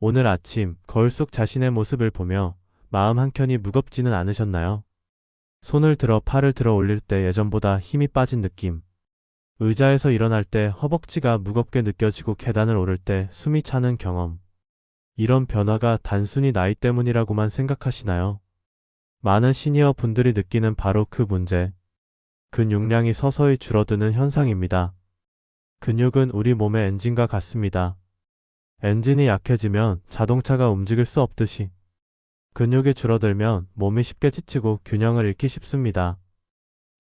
오늘 아침 거울 속 자신의 모습을 보며 마음 한켠이 무겁지는 않으셨나요? 손을 들어 팔을 들어 올릴 때 예전보다 힘이 빠진 느낌. 의자에서 일어날 때 허벅지가 무겁게 느껴지고 계단을 오를 때 숨이 차는 경험. 이런 변화가 단순히 나이 때문이라고만 생각하시나요? 많은 시니어 분들이 느끼는 바로 그 문제. 근육량이 서서히 줄어드는 현상입니다. 근육은 우리 몸의 엔진과 같습니다. 엔진이 약해지면 자동차가 움직일 수 없듯이 근육이 줄어들면 몸이 쉽게 지치고 균형을 잃기 쉽습니다.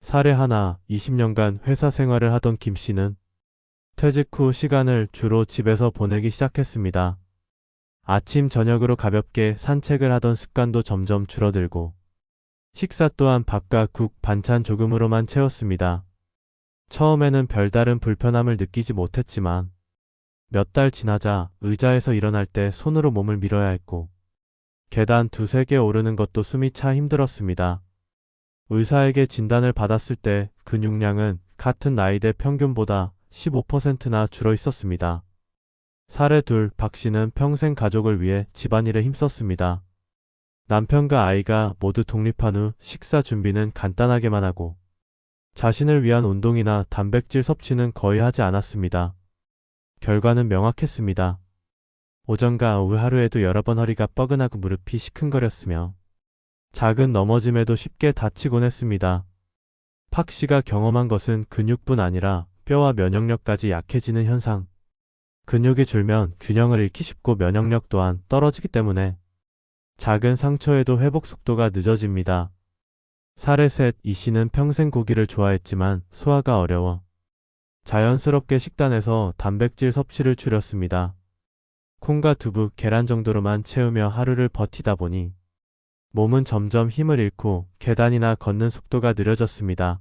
사례 하나, 20년간 회사 생활을 하던 김 씨는 퇴직 후 시간을 주로 집에서 보내기 시작했습니다. 아침 저녁으로 가볍게 산책을 하던 습관도 점점 줄어들고 식사 또한 밥과 국, 반찬 조금으로만 채웠습니다. 처음에는 별다른 불편함을 느끼지 못했지만 몇 달 지나자 의자에서 일어날 때 손으로 몸을 밀어야 했고 계단 두세 개 오르는 것도 숨이 차 힘들었습니다. 의사에게 진단을 받았을 때 근육량은 같은 나이대 평균보다 15%나 줄어 있었습니다. 사례 둘, 박 씨는 평생 가족을 위해 집안일에 힘썼습니다. 남편과 아이가 모두 독립한 후 식사 준비는 간단하게만 하고 자신을 위한 운동이나 단백질 섭취는 거의 하지 않았습니다. 결과는 명확했습니다. 오전과 오후 하루에도 여러 번 허리가 뻐근하고 무릎이 시큰거렸으며 작은 넘어짐에도 쉽게 다치곤 했습니다. 팍 씨가 경험한 것은 근육뿐 아니라 뼈와 면역력까지 약해지는 현상. 근육이 줄면 균형을 잃기 쉽고 면역력 또한 떨어지기 때문에 작은 상처에도 회복 속도가 늦어집니다. 사례 셋, 이 씨는 평생 고기를 좋아했지만 소화가 어려워 자연스럽게 식단에서 단백질 섭취를 줄였습니다. 콩과 두부, 계란 정도로만 채우며 하루를 버티다 보니 몸은 점점 힘을 잃고 계단이나 걷는 속도가 느려졌습니다.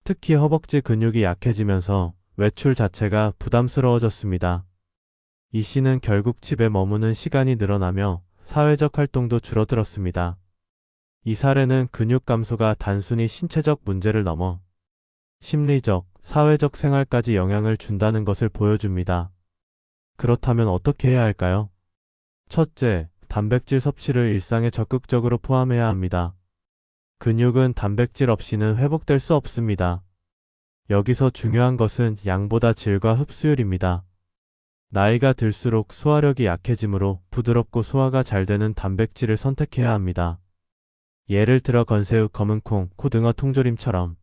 특히 허벅지 근육이 약해지면서 외출 자체가 부담스러워졌습니다. 이 씨는 결국 집에 머무는 시간이 늘어나며 사회적 활동도 줄어들었습니다. 이 사례는 근육 감소가 단순히 신체적 문제를 넘어 심리적, 사회적 생활까지 영향을 준다는 것을 보여줍니다. 그렇다면 어떻게 해야 할까요? 첫째, 단백질 섭취를 일상에 적극적으로 포함해야 합니다. 근육은 단백질 없이는 회복될 수 없습니다. 여기서 중요한 것은 양보다 질과 흡수율입니다. 나이가 들수록 소화력이 약해지므로 부드럽고 소화가 잘 되는 단백질을 선택해야 합니다. 예를 들어 건새우, 검은콩, 고등어 통조림처럼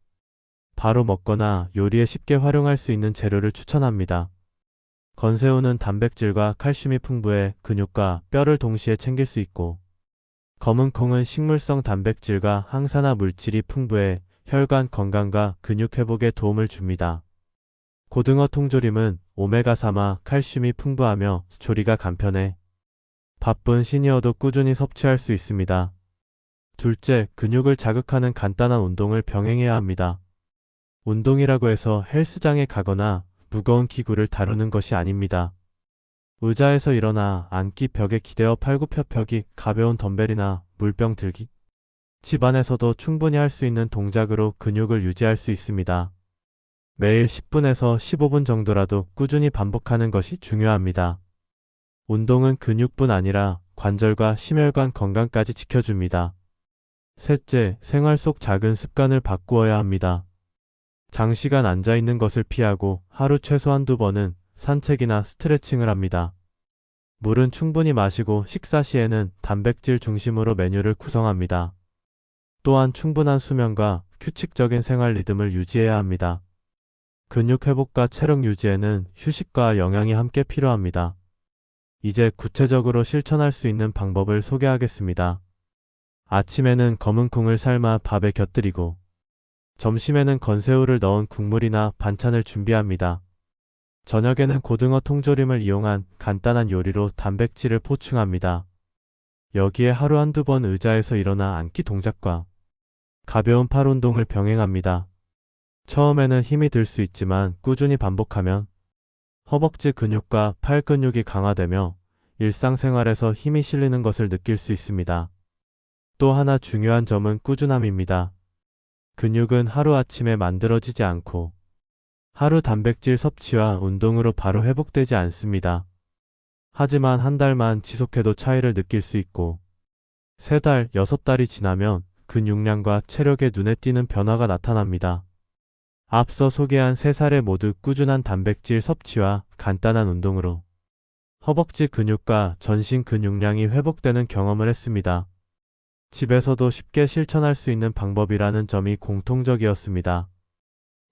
바로 먹거나 요리에 쉽게 활용할 수 있는 재료를 추천합니다. 건새우는 단백질과 칼슘이 풍부해 근육과 뼈를 동시에 챙길 수 있고 검은콩은 식물성 단백질과 항산화 물질이 풍부해 혈관 건강과 근육 회복에 도움을 줍니다. 고등어 통조림은 오메가3와 칼슘이 풍부하며 조리가 간편해 바쁜 시니어도 꾸준히 섭취할 수 있습니다. 둘째, 근육을 자극하는 간단한 운동을 병행해야 합니다. 운동이라고 해서 헬스장에 가거나 무거운 기구를 다루는 것이 아닙니다. 의자에서 일어나 앉기, 벽에 기대어 팔굽혀펴기, 가벼운 덤벨이나 물병 들기. 집안에서도 충분히 할 수 있는 동작으로 근육을 유지할 수 있습니다. 매일 10분에서 15분 정도라도 꾸준히 반복하는 것이 중요합니다. 운동은 근육뿐 아니라 관절과 심혈관 건강까지 지켜줍니다. 셋째, 생활 속 작은 습관을 바꾸어야 합니다. 장시간 앉아있는 것을 피하고 하루 최소한 2번은 산책이나 스트레칭을 합니다. 물은 충분히 마시고 식사 시에는 단백질 중심으로 메뉴를 구성합니다. 또한 충분한 수면과 규칙적인 생활 리듬을 유지해야 합니다. 근육 회복과 체력 유지에는 휴식과 영양이 함께 필요합니다. 이제 구체적으로 실천할 수 있는 방법을 소개하겠습니다. 아침에는 검은콩을 삶아 밥에 곁들이고 점심에는 건새우를 넣은 국물이나 반찬을 준비합니다. 저녁에는 고등어 통조림을 이용한 간단한 요리로 단백질을 보충합니다. 여기에 하루 한두 번 의자에서 일어나 앉기 동작과 가벼운 팔 운동을 병행합니다. 처음에는 힘이 들 수 있지만 꾸준히 반복하면 허벅지 근육과 팔 근육이 강화되며 일상생활에서 힘이 실리는 것을 느낄 수 있습니다. 또 하나 중요한 점은 꾸준함입니다. 근육은 하루아침에 만들어지지 않고 하루 단백질 섭취와 운동으로 바로 회복되지 않습니다. 하지만 한 달만 지속해도 차이를 느낄 수 있고 3달, 6달이 지나면 근육량과 체력에 눈에 띄는 변화가 나타납니다. 앞서 소개한 3사례 모두 꾸준한 단백질 섭취와 간단한 운동으로 허벅지 근육과 전신 근육량이 회복되는 경험을 했습니다. 집에서도 쉽게 실천할 수 있는 방법이라는 점이 공통적이었습니다.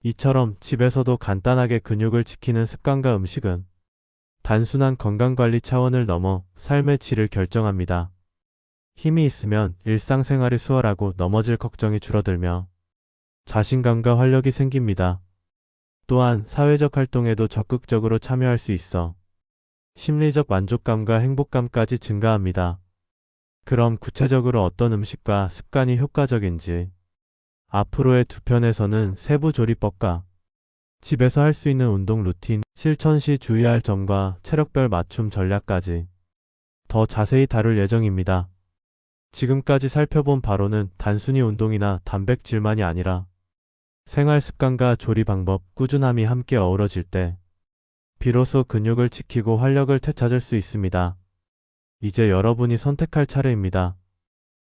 이처럼 집에서도 간단하게 근육을 지키는 습관과 음식은 단순한 건강관리 차원을 넘어 삶의 질을 결정합니다. 힘이 있으면 일상생활이 수월하고 넘어질 걱정이 줄어들며 자신감과 활력이 생깁니다. 또한 사회적 활동에도 적극적으로 참여할 수 있어 심리적 만족감과 행복감까지 증가합니다. 그럼 구체적으로 어떤 음식과 습관이 효과적인지 앞으로의 2편에서는 세부 조리법과 집에서 할 수 있는 운동 루틴, 실천 시 주의할 점과 체력별 맞춤 전략까지 더 자세히 다룰 예정입니다. 지금까지 살펴본 바로는 단순히 운동이나 단백질만이 아니라 생활 습관과 조리 방법, 꾸준함이 함께 어우러질 때 비로소 근육을 지키고 활력을 되찾을 수 있습니다. 이제 여러분이 선택할 차례입니다.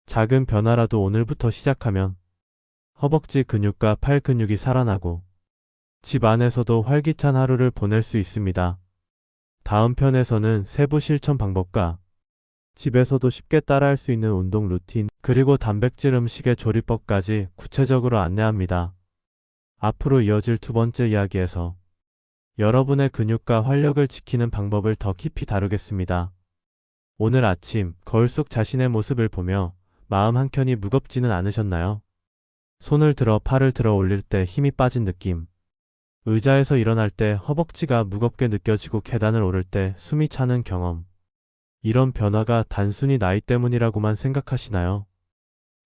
작은 변화라도 오늘부터 시작하면 허벅지 근육과 팔 근육이 살아나고 집 안에서도 활기찬 하루를 보낼 수 있습니다. 다음 편에서는 세부 실천 방법과 집에서도 쉽게 따라할 수 있는 운동 루틴, 그리고 단백질 음식의 조리법까지 구체적으로 안내합니다. 앞으로 이어질 2번째 이야기에서 여러분의 근육과 활력을 지키는 방법을 더 깊이 다루겠습니다. 오늘 아침 거울 속 자신의 모습을 보며 마음 한켠이 무겁지는 않으셨나요? 손을 들어 팔을 들어 올릴 때 힘이 빠진 느낌, 의자에서 일어날 때 허벅지가 무겁게 느껴지고 계단을 오를 때 숨이 차는 경험, 이런 변화가 단순히 나이 때문이라고만 생각하시나요?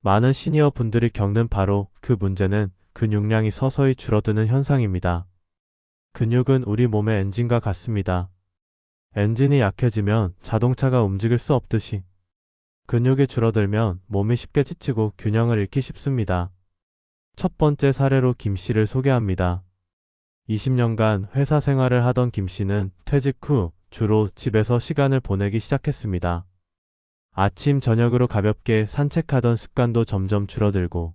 많은 시니어 분들이 겪는 바로 그 문제는 근육량이 서서히 줄어드는 현상입니다. 근육은 우리 몸의 엔진과 같습니다. 엔진이 약해지면 자동차가 움직일 수 없듯이 근육이 줄어들면 몸이 쉽게 지치고 균형을 잃기 쉽습니다. 첫 번째 사례로 김 씨를 소개합니다. 20년간 회사 생활을 하던 김 씨는 퇴직 후 주로 집에서 시간을 보내기 시작했습니다. 아침, 저녁으로 가볍게 산책하던 습관도 점점 줄어들고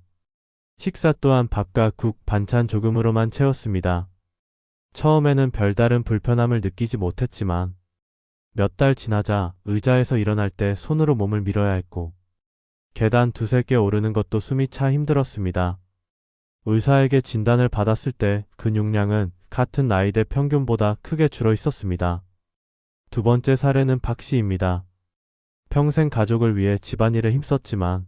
식사 또한 밥과 국, 반찬 조금으로만 채웠습니다. 처음에는 별다른 불편함을 느끼지 못했지만 몇 달 지나자 의자에서 일어날 때 손으로 몸을 밀어야 했고 계단 2-3개 오르는 것도 숨이 차 힘들었습니다. 의사에게 진단을 받았을 때 근육량은 같은 나이대 평균보다 크게 줄어 있었습니다. 2번째 사례는 박 씨입니다. 평생 가족을 위해 집안일에 힘썼지만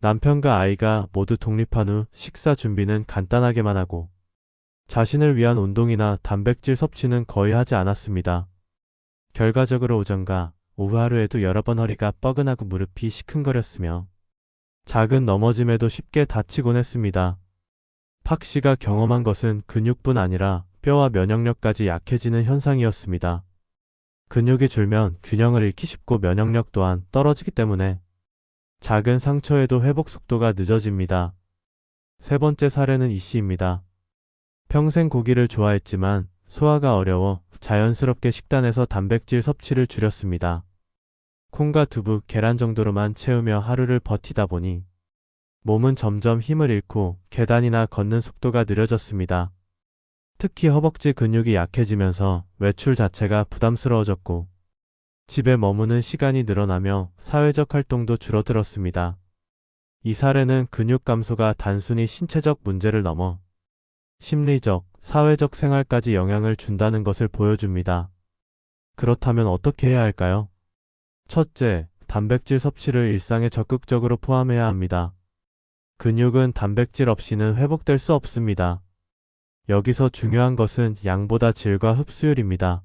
남편과 아이가 모두 독립한 후 식사 준비는 간단하게만 하고 자신을 위한 운동이나 단백질 섭취는 거의 하지 않았습니다. 결과적으로 오전과 오후 하루에도 여러 번 허리가 뻐근하고 무릎이 시큰거렸으며 작은 넘어짐에도 쉽게 다치곤 했습니다. 박 씨가 경험한 것은 근육뿐 아니라 뼈와 면역력까지 약해지는 현상이었습니다. 근육이 줄면 균형을 잃기 쉽고 면역력 또한 떨어지기 때문에 작은 상처에도 회복 속도가 늦어집니다. 3번째 사례는 이 씨입니다. 평생 고기를 좋아했지만 소화가 어려워 자연스럽게 식단에서 단백질 섭취를 줄였습니다. 콩과 두부, 계란 정도로만 채우며 하루를 버티다 보니 몸은 점점 힘을 잃고 계단이나 걷는 속도가 느려졌습니다. 특히 허벅지 근육이 약해지면서 외출 자체가 부담스러워졌고 집에 머무는 시간이 늘어나며 사회적 활동도 줄어들었습니다. 이 사례는 근육 감소가 단순히 신체적 문제를 넘어 심리적, 사회적 생활까지 영향을 준다는 것을 보여줍니다. 그렇다면 어떻게 해야 할까요? 첫째, 단백질 섭취를 일상에 적극적으로 포함해야 합니다. 근육은 단백질 없이는 회복될 수 없습니다. 여기서 중요한 것은 양보다 질과 흡수율입니다.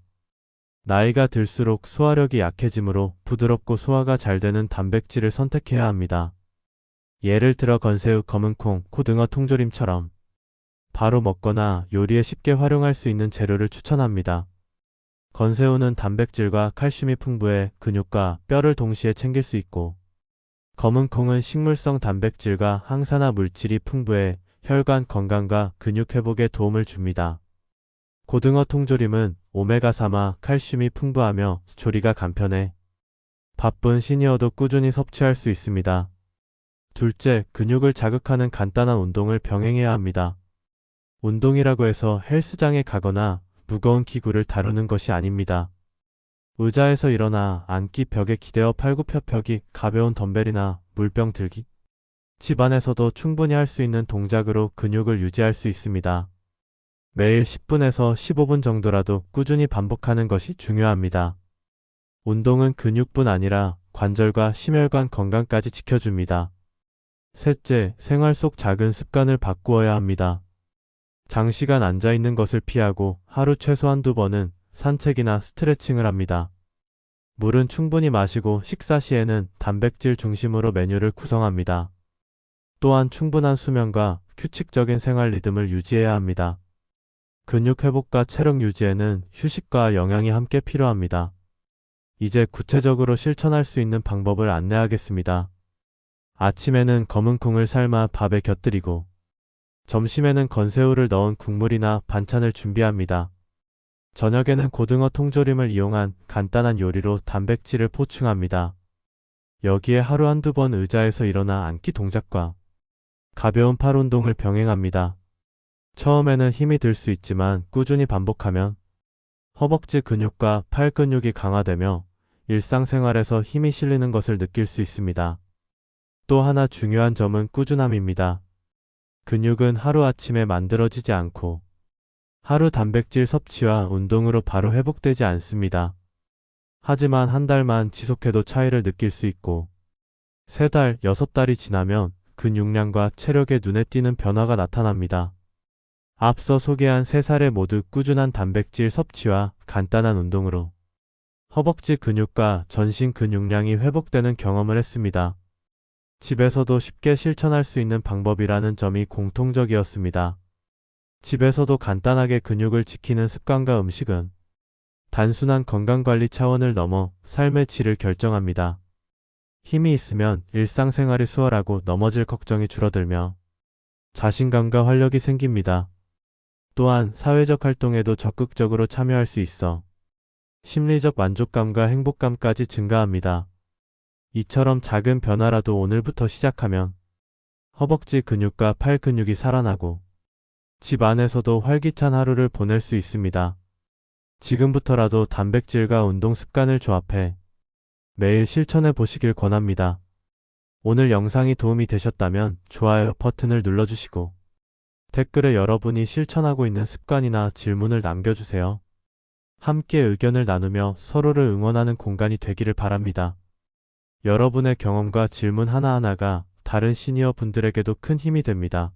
나이가 들수록 소화력이 약해지므로 부드럽고 소화가 잘 되는 단백질을 선택해야 합니다. 예를 들어 건새우, 검은콩, 고등어 통조림처럼 바로 먹거나 요리에 쉽게 활용할 수 있는 재료를 추천합니다. 건새우는 단백질과 칼슘이 풍부해 근육과 뼈를 동시에 챙길 수 있고 검은콩은 식물성 단백질과 항산화 물질이 풍부해 혈관 건강과 근육 회복에 도움을 줍니다. 고등어 통조림은 오메가3와 칼슘이 풍부하며 조리가 간편해 바쁜 시니어도 꾸준히 섭취할 수 있습니다. 둘째, 근육을 자극하는 간단한 운동을 병행해야 합니다. 운동이라고 해서 헬스장에 가거나 무거운 기구를 다루는 것이 아닙니다. 의자에서 일어나 앉기, 벽에 기대어 팔굽혀펴기, 가벼운 덤벨이나 물병 들기. 집안에서도 충분히 할 수 있는 동작으로 근육을 유지할 수 있습니다. 매일 10분에서 15분 정도라도 꾸준히 반복하는 것이 중요합니다. 운동은 근육뿐 아니라 관절과 심혈관 건강까지 지켜줍니다. 셋째, 생활 속 작은 습관을 바꾸어야 합니다. 장시간 앉아 있는 것을 피하고 하루 최소한 2번은 산책이나 스트레칭을 합니다. 물은 충분히 마시고 식사 시에는 단백질 중심으로 메뉴를 구성합니다. 또한 충분한 수면과 규칙적인 생활 리듬을 유지해야 합니다. 근육 회복과 체력 유지에는 휴식과 영양이 함께 필요합니다. 이제 구체적으로 실천할 수 있는 방법을 안내하겠습니다. 아침에는 검은 콩을 삶아 밥에 곁들이고 점심에는 건새우를 넣은 국물이나 반찬을 준비합니다. 저녁에는 고등어 통조림을 이용한 간단한 요리로 단백질을 보충합니다. 여기에 하루 한두 번 의자에서 일어나 앉기 동작과 가벼운 팔 운동을 병행합니다. 처음에는 힘이 들 수 있지만 꾸준히 반복하면 허벅지 근육과 팔 근육이 강화되며 일상생활에서 힘이 실리는 것을 느낄 수 있습니다. 또 하나 중요한 점은 꾸준함입니다. 근육은 하루아침에 만들어지지 않고 하루 단백질 섭취와 운동으로 바로 회복되지 않습니다. 하지만 한 달만 지속해도 차이를 느낄 수 있고 3달, 6달이 지나면 근육량과 체력에 눈에 띄는 변화가 나타납니다. 앞서 소개한 3사례 모두 꾸준한 단백질 섭취와 간단한 운동으로 허벅지 근육과 전신 근육량이 회복되는 경험을 했습니다. 집에서도 쉽게 실천할 수 있는 방법이라는 점이 공통적이었습니다. 집에서도 간단하게 근육을 지키는 습관과 음식은 단순한 건강관리 차원을 넘어 삶의 질을 결정합니다. 힘이 있으면 일상생활이 수월하고 넘어질 걱정이 줄어들며 자신감과 활력이 생깁니다. 또한 사회적 활동에도 적극적으로 참여할 수 있어 심리적 만족감과 행복감까지 증가합니다. 이처럼 작은 변화라도 오늘부터 시작하면 허벅지 근육과 팔 근육이 살아나고 집 안에서도 활기찬 하루를 보낼 수 있습니다. 지금부터라도 단백질과 운동 습관을 조합해 매일 실천해 보시길 권합니다. 오늘 영상이 도움이 되셨다면 좋아요 버튼을 눌러주시고 댓글에 여러분이 실천하고 있는 습관이나 질문을 남겨주세요. 함께 의견을 나누며 서로를 응원하는 공간이 되기를 바랍니다. 여러분의 경험과 질문 하나하나가 다른 시니어 분들에게도 큰 힘이 됩니다.